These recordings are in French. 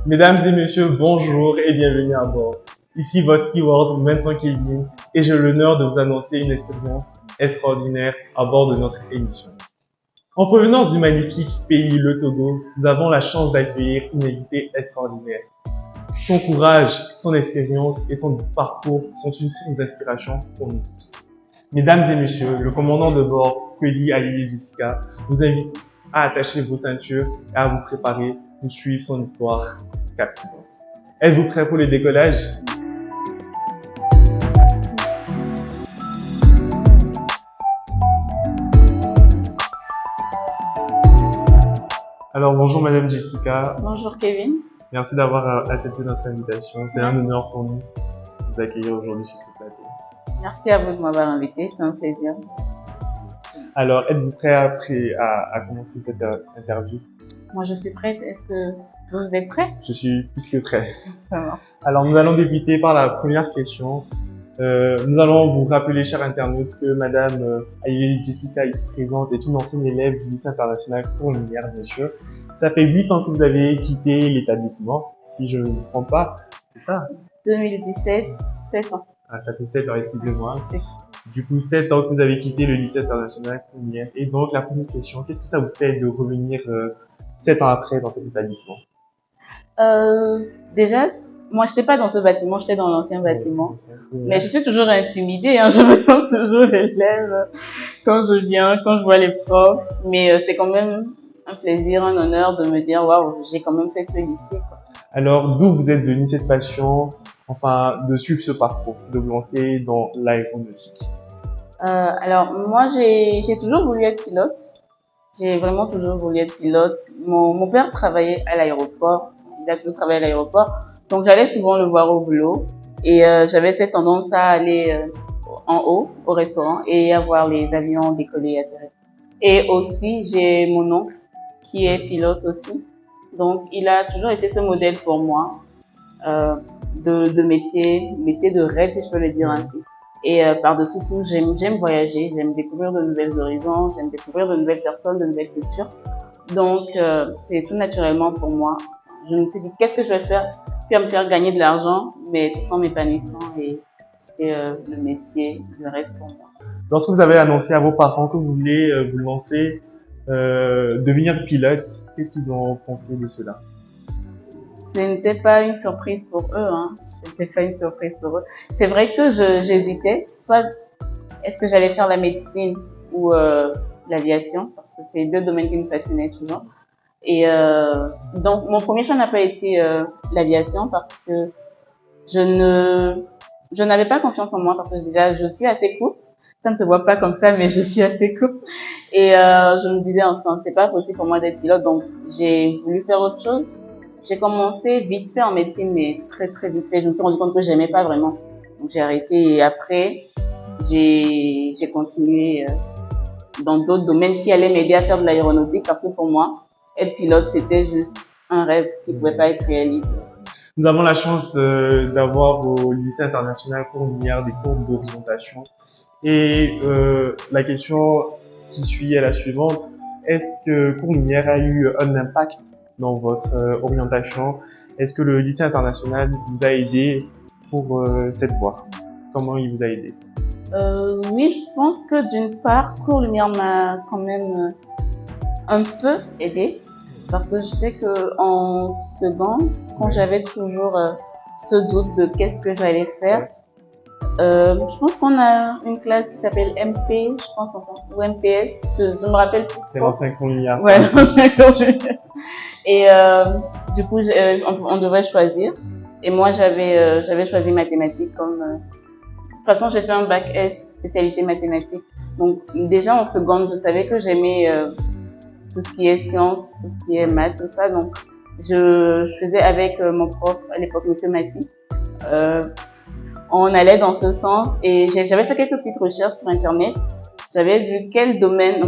Mesdames et messieurs, bonjour et bienvenue à bord. Ici votre steward Vincent Kevin et j'ai l'honneur de vous annoncer une expérience extraordinaire à bord de notre émission. En provenance du magnifique pays, le Togo, nous avons la chance d'accueillir une invitée extraordinaire. Son courage, son expérience et son parcours sont une source d'inspiration pour nous tous. Mesdames et messieurs, le commandant de bord, Kweli Ayeye Jessica, vous invite à attacher vos ceintures et à vous préparer pour suivre son histoire captivante. Êtes-vous prêts pour le décollage? Alors bonjour Madame Jessica, Bonjour Kevin. merci d'avoir accepté notre invitation. C'est un honneur pour nous de vous accueillir aujourd'hui sur ce plateau. Merci à vous de m'avoir invité, c'est un plaisir. Alors, êtes-vous prêt à commencer cette interview? Moi je suis prête, est-ce que vous êtes prêts? Je suis plus que prêt. Ça marche. Alors, nous allons débuter par la première question. Nous allons vous rappeler, chers internautes, que Madame Ayeye Jessica, ici présente, est une ancienne élève du lycée international Cours-Lumière, bien sûr. Ça fait 8 ans que vous avez quitté l'établissement, si je ne me trompe pas, c'est ça? 2017, 7 ans. Ah, ça fait 7 ans, excusez-moi. 7. Du coup, 7 ans que vous avez quitté le lycée international Cours-Lumière. Et donc, la première question, qu'est-ce que ça vous fait de revenir 7 ans après dans cet établissement? Déjà, moi j'étais pas dans ce bâtiment, j'étais dans l'ancien bâtiment. Oui. Mais je suis toujours intimidée, hein, je me sens toujours élève quand je viens, quand je vois les profs. Mais c'est quand même un plaisir, un honneur de me dire waouh, j'ai quand même fait ce lycée, quoi. Alors, d'où vous êtes venue cette passion, enfin, de suivre ce parcours, de vous lancer dans l'aéronautique? Alors moi j'ai toujours voulu être pilote. J'ai vraiment toujours voulu être pilote. Mon père travaillait à l'aéroport. Il a toujours travaillé à l'aéroport. Donc j'allais souvent le voir au boulot. Et j'avais cette tendance à aller en haut au restaurant et à voir les avions décoller et atterrir. Et aussi j'ai mon oncle qui est pilote aussi. Donc il a toujours été ce modèle pour moi de métier de rêve si je peux le dire ainsi. Et par-dessus tout, j'aime voyager, j'aime découvrir de nouvelles horizons, j'aime découvrir de nouvelles personnes, de nouvelles cultures. Donc, c'est tout naturellement pour moi. Je me suis dit, qu'est-ce que je vais faire qui va me faire gagner de l'argent, mais tout en m'épanouissant. Et c'était le métier, le rêve pour moi. Lorsque vous avez annoncé à vos parents que vous voulez vous lancer, devenir pilote, qu'est-ce qu'ils ont pensé de cela? Ce n'était pas une surprise pour eux, hein. C'était pas une surprise pour eux. C'est vrai que j'hésitais, soit est-ce que j'allais faire la médecine ou l'aviation, parce que c'est deux domaines qui me fascinaient toujours. Et donc mon premier choix n'a pas été l'aviation parce que je n'avais pas confiance en moi parce que déjà je suis assez courte. Ça ne se voit pas comme ça, mais je suis assez courte. Et je me disais enfin c'est pas possible pour moi d'être pilote, donc j'ai voulu faire autre chose. J'ai commencé vite fait en médecine, mais très très vite fait. Je me suis rendu compte que j'aimais pas vraiment. Donc j'ai arrêté et après, j'ai continué dans d'autres domaines qui allaient m'aider à faire de l'aéronautique parce que pour moi, être pilote, c'était juste un rêve qui ne pouvait pas être réalisé. Nous avons la chance d'avoir au lycée international Cours-Lumière des cours d'orientation. Et la question qui suit est la suivante. Est-ce que Cours-Lumière a eu un impact dans votre orientation? Est-ce que le lycée international vous a aidé pour cette voie? Comment il vous a aidé? Oui, je pense que d'une part, Cours-Lumière m'a quand même un peu aidé parce que je sais que en seconde, quand j'avais toujours ce doute de qu'est-ce que j'allais faire, je pense qu'on a une classe qui s'appelle MP, je pense enfin, ou MPS, je me rappelle plus. C'est l'ancien Cours-Lumière. Ouais, et du coup, on devrait choisir. Et moi, j'avais choisi mathématiques comme. De toute façon, j'ai fait un bac S, spécialité mathématiques. Donc, déjà en seconde, je savais que j'aimais tout ce qui est sciences, tout ce qui est maths, tout ça. Donc, je faisais avec mon prof à l'époque, Monsieur Mati. On allait dans ce sens et j'avais fait quelques petites recherches sur Internet. J'avais vu quel domaine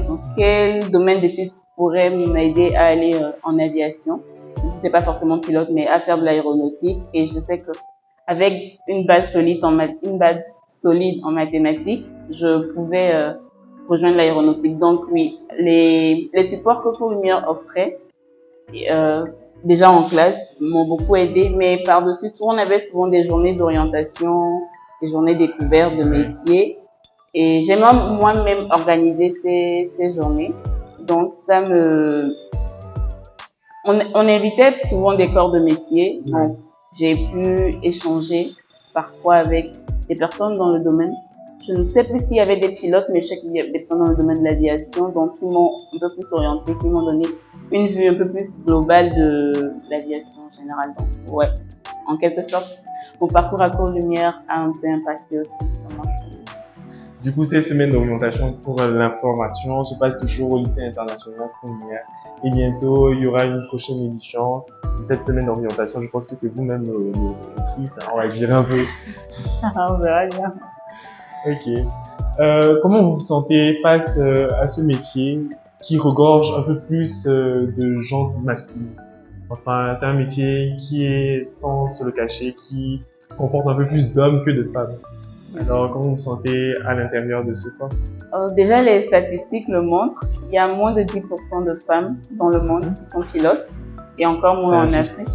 d'études pourrait m'aider à aller en aviation. Je n'étais pas forcément pilote, mais à faire de l'aéronautique. Et je sais que avec une base solide en mathématiques, je pouvais rejoindre l'aéronautique. Donc oui, les supports que Cours-Lumière offrait déjà en classe, m'ont beaucoup aidé. Mais par-dessus tout, on avait souvent des journées d'orientation, des journées découvertes de métiers. Et j'ai moi-même organisé ces journées. Donc, on invitait souvent des corps de métier. Donc, j'ai pu échanger parfois avec des personnes dans le domaine. Je ne sais plus s'il y avait des pilotes, mais je sais qu'il y a des personnes dans le domaine de l'aviation, donc qui m'ont un peu plus orienté, qui m'ont donné une vue un peu plus globale de l'aviation en général. Donc, ouais, en quelque sorte, mon parcours à Cours Lumière a un peu impacté aussi sur moi. Du coup, ces semaines d'orientation pour l'information se passent toujours au lycée international Lumière. Et bientôt, il y aura une prochaine édition de cette semaine d'orientation. Je pense que c'est vous-même l'autrice, on va dire un peu. On verra bien. Ok. Comment vous vous sentez face à ce métier qui regorge un peu plus de gens masculins? Enfin, c'est un métier qui est, sans se le cacher, qui comporte un peu plus d'hommes que de femmes. Alors, comment vous vous sentez à l'intérieur de ce corps? Déjà, les statistiques le montrent. Il y a moins de 10% de femmes dans le monde qui sont pilotes et encore moins en Afrique.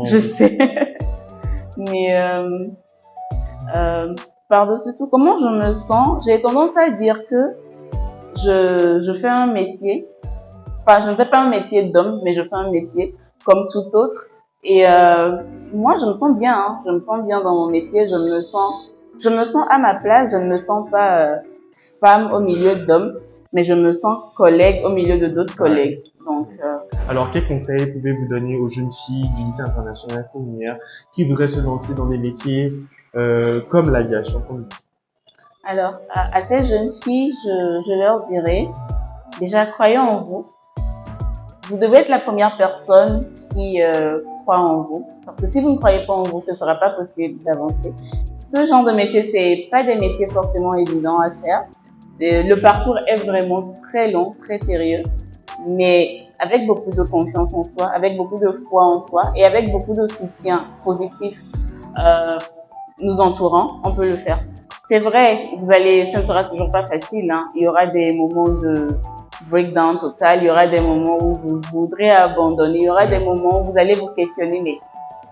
Je sais. Mais par-dessus tout, comment je me sens? J'ai tendance à dire que je fais un métier. Enfin, je ne fais pas un métier d'homme, mais je fais un métier comme tout autre. Et moi, je me sens bien. Hein. Je me sens bien dans mon métier. Je me sens à ma place. Je ne me sens pas femme au milieu d'hommes, mais je me sens collègue au milieu de d'autres collègues. Donc, alors, quels conseils pouvez-vous donner aux jeunes filles du lycée international Lumière qui voudraient se lancer dans des métiers comme l'aviation? Alors, à ces jeunes filles, je leur dirais, déjà, croyez en vous. Vous devez être la première personne qui croit en vous. Parce que si vous ne croyez pas en vous, ce ne sera pas possible d'avancer. Ce genre de métier, c'est pas des métiers forcément évidents à faire. Le parcours est vraiment très long, très périlleux. Mais avec beaucoup de confiance en soi, avec beaucoup de foi en soi et avec beaucoup de soutien positif nous entourant, on peut le faire. C'est vrai, ce ne sera toujours pas facile. Hein. Il y aura des moments de breakdown total, il y aura des moments où vous voudrez abandonner, il y aura des moments où vous allez vous questionner, mais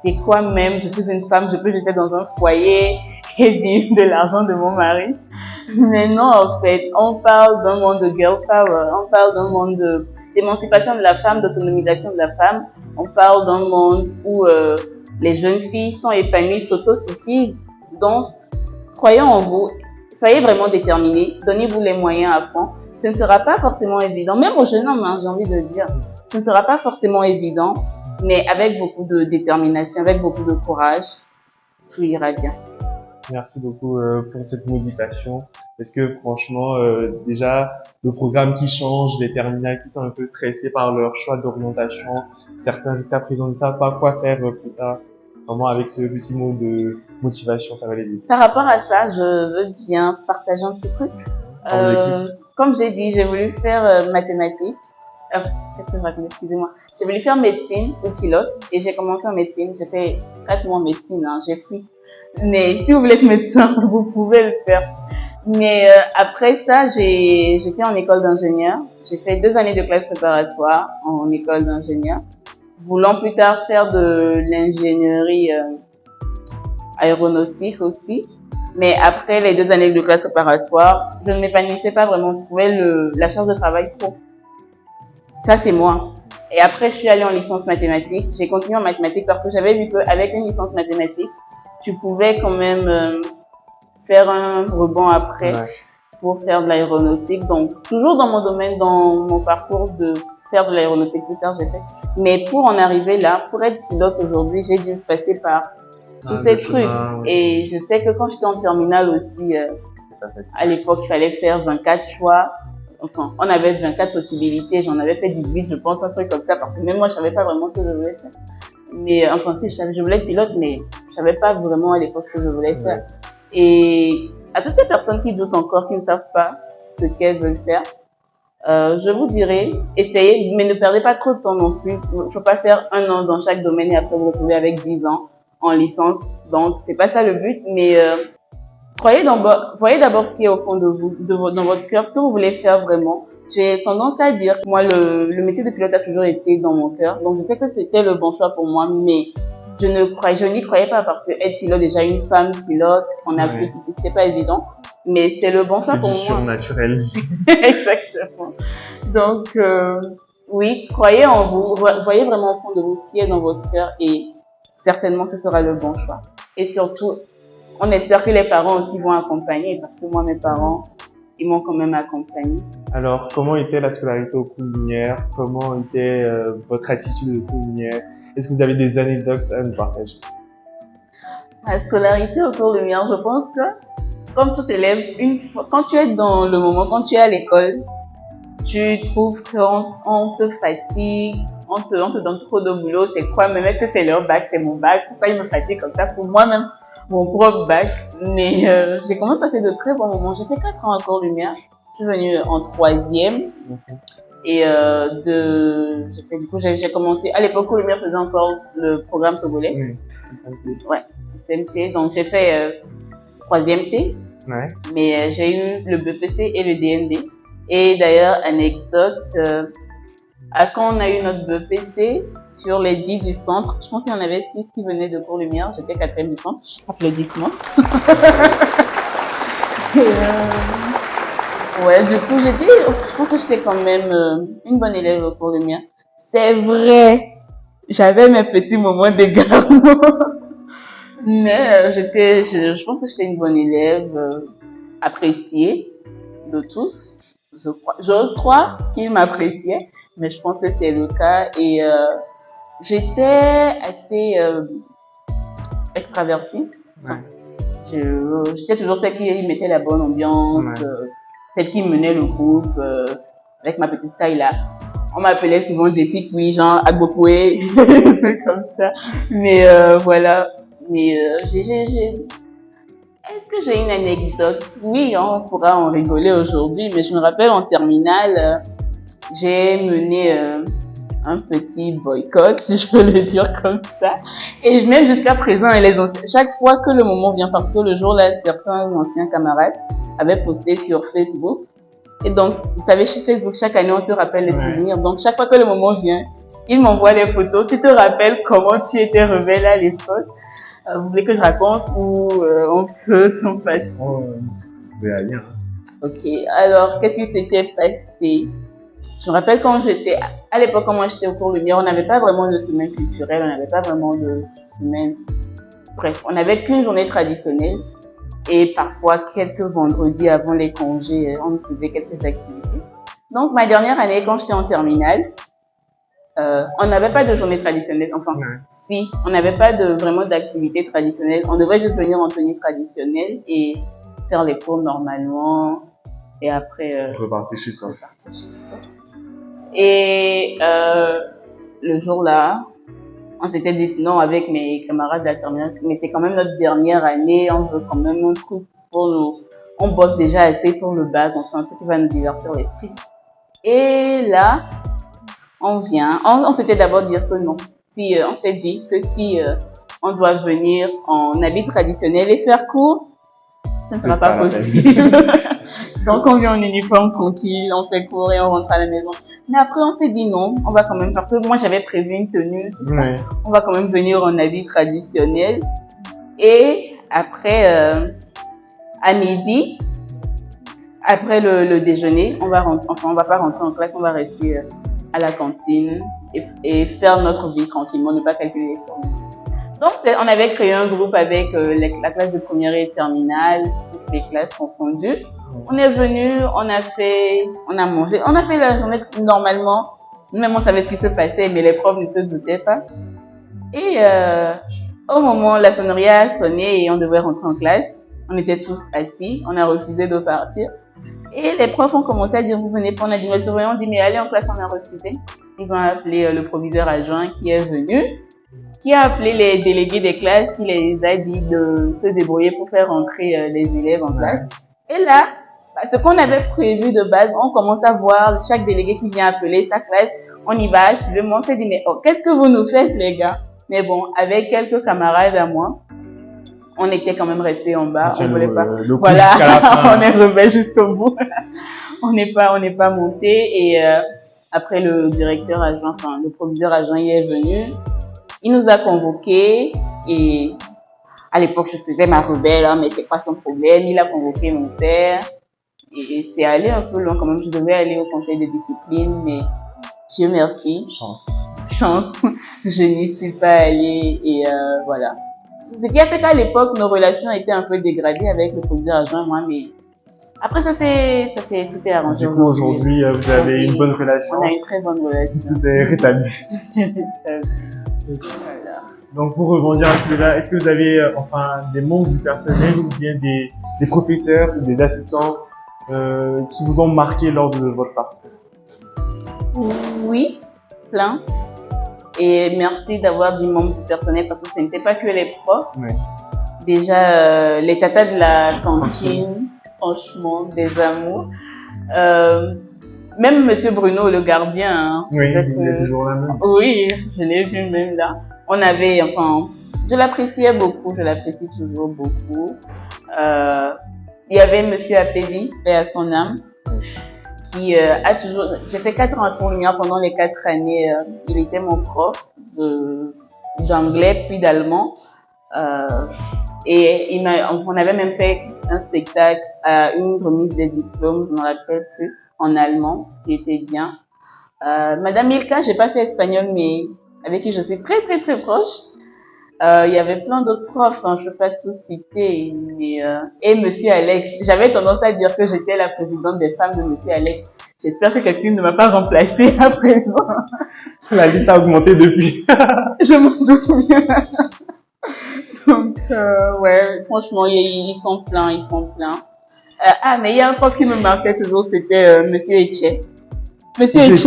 c'est quoi même? Je suis une femme, je peux rester dans un foyer et vivre de l'argent de mon mari. Mais non, en fait, on parle d'un monde de girl power, on parle d'un monde d'émancipation de la femme, d'autonomisation de la femme, on parle d'un monde où les jeunes filles sont épanouies, s'autosuffisent. Donc, croyez en vous, soyez vraiment déterminés, donnez-vous les moyens à fond. Ce ne sera pas forcément évident, même aux jeunes hommes, hein, j'ai envie de dire, ce ne sera pas forcément évident, mais avec beaucoup de détermination, avec beaucoup de courage, tout ira bien. Merci beaucoup pour cette motivation. Parce que franchement, déjà, le programme qui change, les terminales qui sont un peu stressés par leur choix d'orientation, certains jusqu'à présent ne savent pas quoi faire plus tard. Vraiment, avec ce petit mot de motivation, ça va les aider. Par rapport à ça, je veux bien partager un petit truc. Comme j'ai dit, j'ai voulu faire mathématiques. Qu'est-ce que je raconte? Excusez-moi. J'ai voulu faire médecine ou pilote et j'ai commencé en médecine. J'ai fait 4 mois en médecine, hein, j'ai fui. Mais si vous voulez être médecin, vous pouvez le faire. Mais après ça, j'étais en école d'ingénieur. J'ai fait 2 années de classe préparatoire en école d'ingénieur, voulant plus tard faire de l'ingénierie aéronautique aussi. Mais après les 2 années de classe préparatoire, je ne m'épanouissais pas vraiment. Je trouvais la charge de travail trop. Ça, c'est moi. Et après, je suis allée en licence mathématiques. J'ai continué en mathématiques parce que j'avais vu qu'avec une licence mathématique, tu pouvais quand même faire un rebond après pour faire de l'aéronautique. Donc, toujours dans mon domaine, dans mon parcours de faire de l'aéronautique plus tard, j'ai fait. Mais pour en arriver là, pour être pilote aujourd'hui, j'ai dû passer par tous ces trucs. Et je sais que quand j'étais en terminale aussi, à l'époque, il fallait faire 24 choix. Enfin, on avait 24 possibilités. J'en avais fait 18, je pense, un truc comme ça, parce que même moi, je savais pas vraiment ce que je voulais faire. Mais enfin, si, je voulais être pilote, mais je savais pas vraiment à l'époque ce que je voulais faire. Et à toutes ces personnes qui doutent encore, qui ne savent pas ce qu'elles veulent faire, je vous dirais, essayez, mais ne perdez pas trop de temps non plus. Il ne faut pas faire 1 an dans chaque domaine et après vous retrouver avec 10 ans en licence. Donc, c'est pas ça le but, mais voyez d'abord ce qui est au fond de vous, dans votre cœur, ce que vous voulez faire vraiment. j'ai tendance à dire que moi, le métier de pilote a toujours été dans mon cœur. Donc, je sais que c'était le bon choix pour moi, mais je n'y croyais pas parce que être pilote, déjà une femme pilote en Afrique, c'était pas évident. Mais c'est le bon choix pour moi. C'est du surnaturel. Exactement. Donc, oui, croyez en vous, voyez vraiment au fond de vous ce qui est dans votre cœur et certainement ce sera le bon choix. Et surtout, on espère que les parents aussi vont accompagner parce que moi, mes parents, ils m'ont quand même accompagné. Alors, comment était la scolarité au cours Lumière? Comment était votre attitude au cours Lumière? Est-ce que vous avez des anecdotes à nous partager? La scolarité au cours Lumière, je pense que, comme tout élève, quand tu es dans le moment, quand tu es à l'école, tu trouves qu'on te fatigue, on te donne trop de boulot, c'est quoi même? Est-ce que c'est leur bac, c'est mon bac? Pourquoi ils me fatiguent comme ça? Pour moi-même, mon propre bac. Mais j'ai quand même passé de très bons moments. J'ai fait 4 ans à Cours Lumière. Je suis venue en 3e. Et j'ai commencé, à l'époque, Cours Lumière faisait encore le programme togolais. Oui, système T. Ouais, système T. Donc j'ai fait 3e T. Ouais. Mais j'ai eu le BPC et le DND. Et d'ailleurs, anecdote, quand on a eu notre BPC, sur les 10 du centre, je pense qu'il y en avait 6 qui venaient de Cours Lumière, j'étais 4e du centre, applaudissements. Ouais, du coup, je pense que j'étais quand même une bonne élève au Cours Lumière. C'est vrai, j'avais mes petits moments d'égarement, mais je pense que j'étais une bonne élève, appréciée de tous. J'ose croire qu'ils m'appréciaient, mais je pense que c'est le cas. Et j'étais assez extravertie. Enfin, j'étais toujours celle qui mettait la bonne ambiance, celle qui menait le groupe avec ma petite taille là. On m'appelait souvent Jessie, puis genre Agbokwe, comme ça. Mais voilà. Mais est-ce que j'ai une anecdote? Oui, on pourra en rigoler aujourd'hui, mais je me rappelle en terminale, j'ai mené un petit boycott, si je peux le dire comme ça. Et même jusqu'à présent, chaque fois que le moment vient, parce que le jour-là, certains anciens camarades avaient posté sur Facebook. Et donc, vous savez, chez Facebook, chaque année, on te rappelle les souvenirs. Donc, chaque fois que le moment vient, ils m'envoient les photos. Tu te rappelles comment tu étais rebelle à l'époque? Vous voulez que je raconte ou on peut s'en passer? Rien. Ok, alors qu'est-ce qui s'était passé? Je me rappelle quand j'étais, à l'époque quand moi j'étais au Cours Lumière, on n'avait pas vraiment de semaine culturelle, on n'avait pas vraiment de semaine, bref, on n'avait qu'une journée traditionnelle et parfois quelques vendredis avant les congés, on faisait quelques activités. Donc ma dernière année quand j'étais en terminale, on n'avait pas de journée traditionnelle, enfin, si, on n'avait pas vraiment d'activité traditionnelle. On devait juste venir en tenue traditionnelle et faire les cours normalement. Et après, repartir chez soi. Et le jour-là, on s'était dit non avec mes camarades de la terminale, mais c'est quand même notre dernière année, on veut quand même un truc pour nous. On bosse déjà assez pour le bac, on fait un truc qui va nous divertir l'esprit. Et là, on vient, on s'était d'abord dit que non. On s'était dit que si on doit venir en habit traditionnel et faire cours, ça ne sera pas possible. Donc on vient en uniforme tranquille, on fait cours et on rentre à la maison. Mais après on s'est dit non, on va quand même, parce que moi j'avais prévu une tenue, tout ça. On va quand même venir en habit traditionnel. Et après, à midi, après le déjeuner, on va pas rentrer en classe, on va rester à la cantine et faire notre vie tranquillement, ne pas calculer les sommes. Donc, on avait créé un groupe avec la classe de première et terminale, toutes les classes confondues. On est venu, on a mangé, on a fait la journée normalement. Nous-mêmes, on savait ce qui se passait, mais les profs ne se doutaient pas. Et au moment, la sonnerie a sonné et on devait rentrer en classe. On était tous assis, on a refusé de partir. Et les profs ont commencé à dire, vous venez pas, on a dit, mais le surveillant dit, mais allez en classe, on a refusé. Ils ont appelé le proviseur adjoint qui est venu, qui a appelé les délégués des classes, qui les a dit de se débrouiller pour faire rentrer les élèves en classe. Et là, ce qu'on avait prévu de base, on commence à voir chaque délégué qui vient appeler sa classe, on y va, suivez-moi, on s'est dit, mais qu'est-ce que vous nous faites, les gars? Mais bon, avec quelques camarades à moi, on était quand même restés en bas, on voulait pas. Voilà, on est rebelles jusqu'au bout. on n'est pas monté et après le directeur adjoint, enfin le proviseur adjoint y est venu. Il nous a convoqués et à l'époque je faisais ma rebelle, hein, mais c'est pas son problème. Il a convoqué mon père et c'est allé un peu loin quand même. Je devais aller au conseil de discipline, mais Dieu merci, Chance. je n'y suis pas allée et voilà. Ce qui a fait qu'à l'époque nos relations étaient un peu dégradées avec le proviseur adjoint, moi, mais après tout est arrangé. Du coup, aujourd'hui, vous avez une bonne relation. On a une très bonne relation. Tout s'est rétabli. Voilà. Donc, pour rebondir à celui-là, est-ce que vous avez enfin des membres du personnel ou bien des professeurs ou des assistants qui vous ont marqué lors de votre parcours? Oui, plein. Et merci d'avoir dit membres du personnel parce que ce n'était pas que les profs. Oui. Déjà, les tatas de la cantine, franchement, des amours. Même Monsieur Bruno, le gardien. Hein, oui, il est toujours là même. Oui, je l'ai vu même là. On avait, enfin, je l'appréciais beaucoup, je l'apprécie toujours beaucoup. Il y avait Monsieur Apévi, paix à son âme, qui a toujours... J'ai fait 4 ans à Courlumière. Pendant les 4 années, il était mon prof d'anglais puis d'allemand. Et on avait même fait un spectacle à une remise des diplômes, je ne me rappelle plus, en allemand, ce qui était bien. Madame Milka, j'ai pas fait espagnol, mais avec qui je suis très très très proche. Il y avait plein d'autres profs, hein, je ne peux pas tous citer, mais et Monsieur Alex. J'avais tendance à dire que j'étais la présidente des femmes de Monsieur Alex. J'espère que quelqu'un ne m'a pas remplacée à présent. La liste a augmenté depuis. Je me doute bien. Donc, ouais, franchement, ils sont pleins. Mais il y a un prof qui me marquait toujours, c'était Monsieur Etche. Monsieur Etche.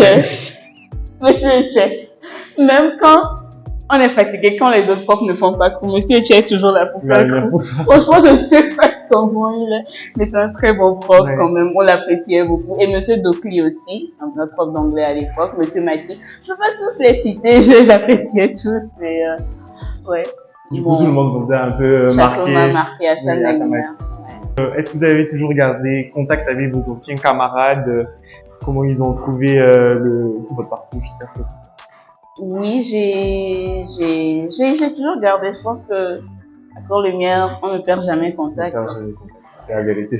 Même quand on est fatigué, quand les autres profs ne font pas cours, Monsieur Etche est toujours là pour faire cours. Franchement, je ne sais pas comment il est, mais c'est un très bon prof quand même. On l'appréciait beaucoup. Et Monsieur Docli aussi, notre prof d'anglais à l'époque, Monsieur Mathieu. Je ne peux pas tous les citer, je les appréciais tous, mais ouais. Du coup, tout le monde vous a un peu marqué. Chacun m'a marqué à sa manière. Est-ce que vous avez toujours gardé contact avec vos anciens camarades? Comment ils ont trouvé tout votre parcours jusqu'à présent? Oui, j'ai toujours gardé. Je pense que à Courlumière, on ne perd jamais contact. C'est la vérité.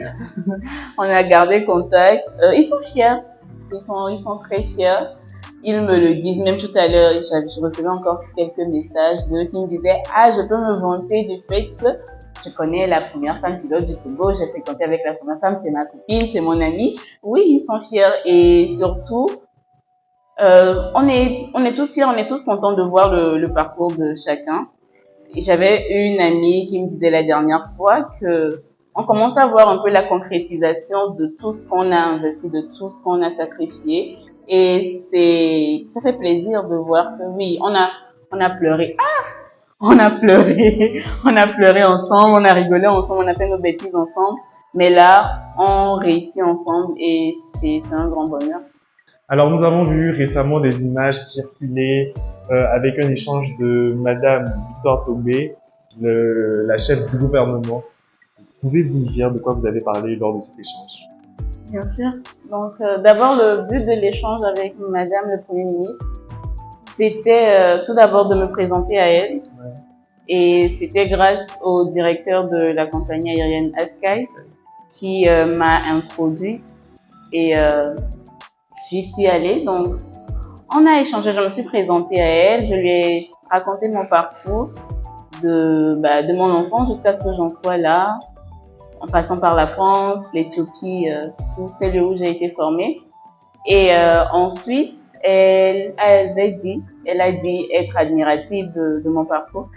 On a gardé contact. Ils sont fiers. Ils sont très fiers. Ils me le disent. Même tout à l'heure, je recevais encore quelques messages d'eux qui me disaient « Ah, je peux me vanter du fait que je connais la première femme pilote du Togo. J'ai fréquenté avec la première femme. C'est ma copine, c'est mon amie. » Oui, ils sont fiers. Et surtout, on est tous fiers, on est tous contents de voir le parcours de chacun. Et j'avais une amie qui me disait la dernière fois que on commence à voir un peu la concrétisation de tout ce qu'on a investi, de tout ce qu'on a sacrifié. Et ça fait plaisir de voir que oui, on a pleuré. On a pleuré ensemble, on a rigolé ensemble, on a fait nos bêtises ensemble. Mais là, on réussit ensemble et c'est un grand bonheur. Alors, nous avons vu récemment des images circuler avec un échange de Madame Victoire Tombé, la chef du gouvernement. Pouvez-vous me dire de quoi vous avez parlé lors de cet échange? Bien sûr. Donc, d'abord, le but de l'échange avec Madame le Premier ministre, c'était tout d'abord de me présenter à elle. Ouais. Et c'était grâce au directeur de la compagnie aérienne Askai qui m'a introduit. Et j'y suis allée. Donc, on a échangé. Je me suis présentée à elle. Je lui ai raconté mon parcours de mon enfance jusqu'à ce que j'en sois là, en passant par la France, l'Éthiopie, tous ces lieux où j'ai été formée. Et ensuite, elle a dit être admirative de mon parcours.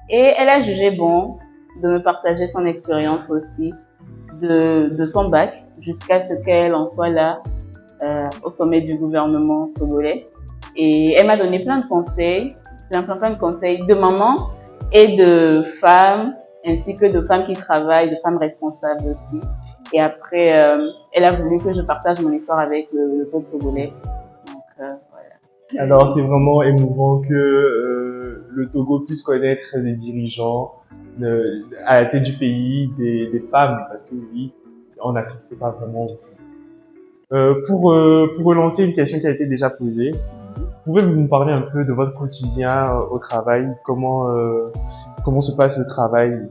Et elle a jugé bon de me partager son expérience aussi de son bac jusqu'à ce qu'elle en soit là au sommet du gouvernement togolais. Et elle m'a donné plein de conseils, plein de conseils de maman et de femmes, ainsi que de femmes qui travaillent, de femmes responsables aussi. Et après, elle a voulu que je partage mon histoire avec le peuple togolais. Donc, voilà. Alors, c'est vraiment émouvant que le Togo puisse connaître des dirigeants à la tête du pays, des femmes, parce que oui, en Afrique, c'est pas vraiment Pour relancer une question qui a été déjà posée, pouvez-vous nous parler un peu de votre quotidien au travail? Comment se passe le travail?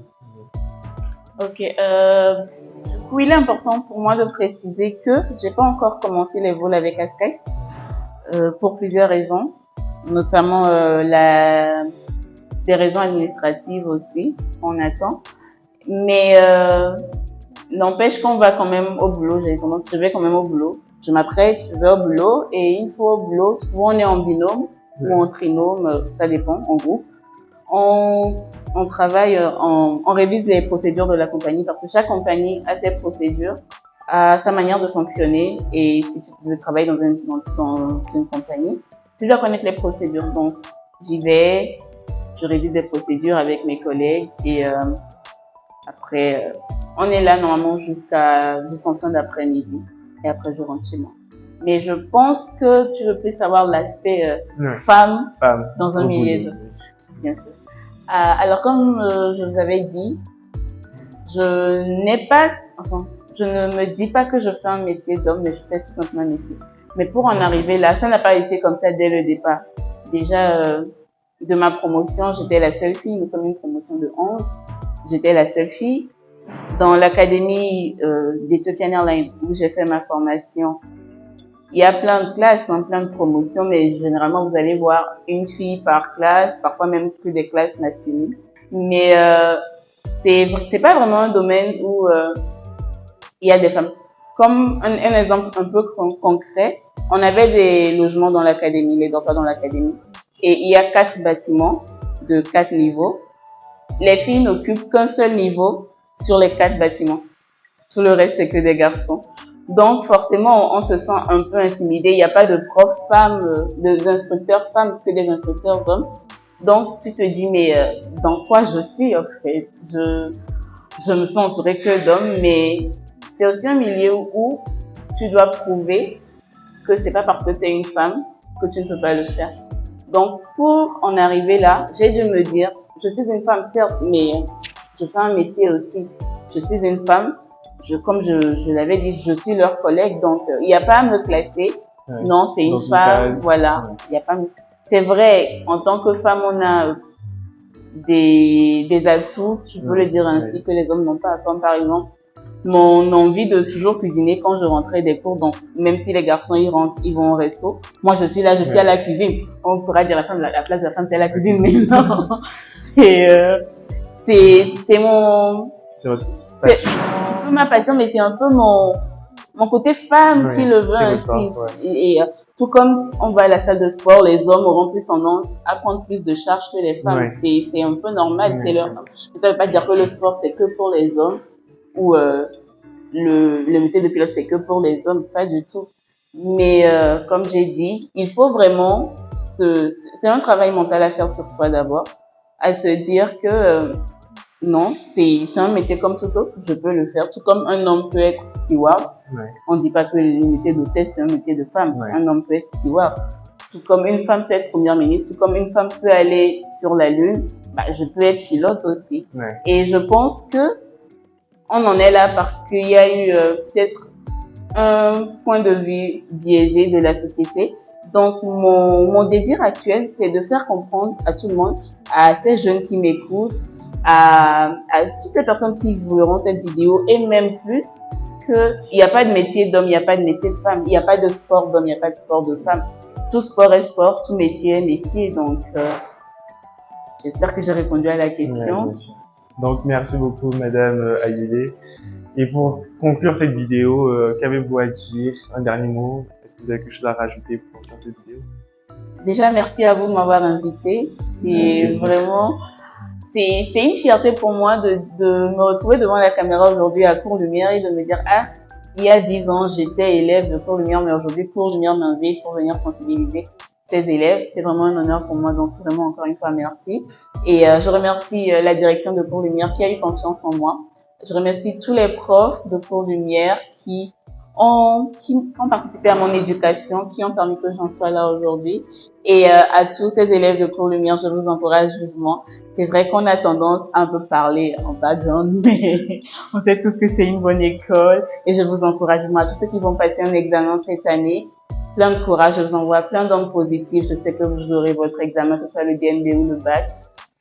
Ok. Du coup, il est important pour moi de préciser que j'ai pas encore commencé les vols avec Askai pour plusieurs raisons, notamment des raisons administratives aussi. On attend, mais n'empêche qu'on va quand même au boulot. Je vais quand même au boulot. Je m'apprête, je vais au boulot et une fois au boulot, souvent on est en binôme ou en trinôme, ça dépend, en groupe. On travaille, on révise les procédures de la compagnie parce que chaque compagnie a ses procédures, a sa manière de fonctionner et si tu veux travailler dans une compagnie, tu dois connaître les procédures. Donc, j'y vais, je révise les procédures avec mes collègues et après, on est là normalement jusqu'en fin d'après-midi et après je rentre chez moi. Mais je pense que tu veux plus savoir l'aspect femme dans un milieu bien sûr. Alors comme je vous avais dit, je ne me dis pas que je fais un métier d'homme, mais je fais tout simplement un métier. Mais pour en arriver là, ça n'a pas été comme ça dès le départ. Déjà, de ma promotion, j'étais la seule fille. Nous sommes une promotion de 11. J'étais la seule fille. Dans l'académie d'Ethiopian Airlines où j'ai fait ma formation, il y a plein de classes, plein de promotions, mais généralement, vous allez voir une fille par classe, parfois même plus des classes masculines. Mais c'est pas vraiment un domaine où il y a des femmes. Comme un exemple un peu concret, on avait des logements dans l'académie, les dortoirs dans l'académie, et il y a 4 bâtiments de 4 niveaux. Les filles n'occupent qu'un seul niveau sur les 4 bâtiments. Tout le reste, c'est que des garçons. Donc, forcément, on se sent un peu intimidé. Il n'y a pas de profs femmes, d'instructeurs femmes, que des instructeurs hommes. Donc, tu te dis, mais dans quoi je suis, en fait? Je me sens entourée que d'hommes, mais c'est aussi un milieu où tu dois prouver que c'est pas parce que tu es une femme que tu ne peux pas le faire. Donc, pour en arriver là, j'ai dû me dire, je suis une femme, certes, mais je fais un métier aussi. Je suis une femme. Comme je l'avais dit, je suis leur collègue, donc il n'y a pas à me classer. Ouais. Non, c'est une femme, voilà. Il y a pas. C'est vrai, en tant que femme, on a des atouts, je peux le dire ainsi, que les hommes n'ont pas. Comme par exemple, mon envie de toujours cuisiner quand je rentrais des cours. Donc, même si les garçons ils rentrent, ils vont au resto. Moi, je suis là, je suis à la cuisine. On pourra dire la place de la femme, c'est la cuisine, mais non. C'est mon. C'est votre passion. C'est ma passion, mais c'est un peu mon côté femme qui le veut ainsi. Et tout comme on va à la salle de sport, les hommes auront plus tendance à prendre plus de charges que les femmes. C'est un peu normal. Mais ça veut pas dire que le sport c'est que pour les hommes ou le métier de pilote c'est que pour les hommes, pas du tout. Mais comme j'ai dit, il faut vraiment c'est un travail mental à faire sur soi d'abord, à se dire que non, c'est un métier comme tout autre, je peux le faire. Tout comme un homme peut être steward. On dit pas que le métier d'hôtesse, c'est un métier de femme. Un homme peut être steward. Tout comme une femme peut être première ministre, tout comme une femme peut aller sur la lune, je peux être pilote aussi. Et je pense que on en est là parce qu'il y a eu peut-être un point de vue biaisé de la société. Donc, mon désir actuel, c'est de faire comprendre à tout le monde, à ces jeunes qui m'écoutent, à toutes les personnes qui verront cette vidéo et même plus, qu'il n'y a pas de métier d'homme, il n'y a pas de métier de femme, il n'y a pas de sport d'homme, il n'y a pas de sport de femme. Tout sport est sport, tout métier est métier. Donc, j'espère que j'ai répondu à la question. Donc, merci beaucoup, Madame Ayele. Et pour conclure cette vidéo, qu'avez-vous à dire? Un dernier mot? Est-ce que vous avez quelque chose à rajouter pour conclure cette vidéo? Déjà, merci à vous de m'avoir invité. C'est vraiment... C'est une fierté pour moi de me retrouver devant la caméra aujourd'hui à Cours Lumière et de me dire, il y a 10 ans, j'étais élève de Cours Lumière, mais aujourd'hui, Cours Lumière m'invite pour venir sensibiliser ses élèves. C'est vraiment un honneur pour moi, donc vraiment, encore une fois, merci. Et je remercie la direction de Cours Lumière qui a eu confiance en moi. Je remercie tous les profs de Cours Lumière qui qui ont participé à mon éducation, qui ont permis que j'en sois là aujourd'hui. Et à tous ces élèves de cours Lumière, je vous encourage vivement. C'est vrai qu'on a tendance à un peu parler en background, mais on sait tous que c'est une bonne école. Et je vous encourage vivement à tous ceux qui vont passer un examen cette année. Plein de courage, je vous envoie plein d'ondes positives. Je sais que vous aurez votre examen, que ce soit le DNB ou le bac,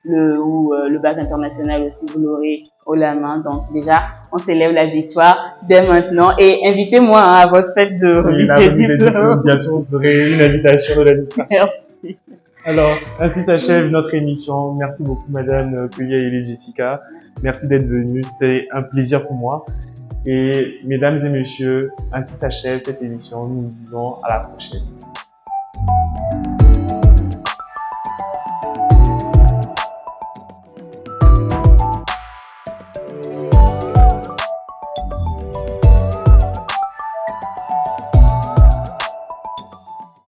le bac international aussi, vous l'aurez haut la main. Donc déjà, on célèbre la victoire dès maintenant. Et invitez-moi à votre fête de remise des diplômes. Bien sûr, vous aurez une invitation de l'administration. Merci. Alors, ainsi s'achève notre émission. Merci beaucoup, Madame Kuya et Jessica. Merci d'être venue. C'était un plaisir pour moi. Et mesdames et messieurs, ainsi s'achève cette émission. Nous nous disons à la prochaine.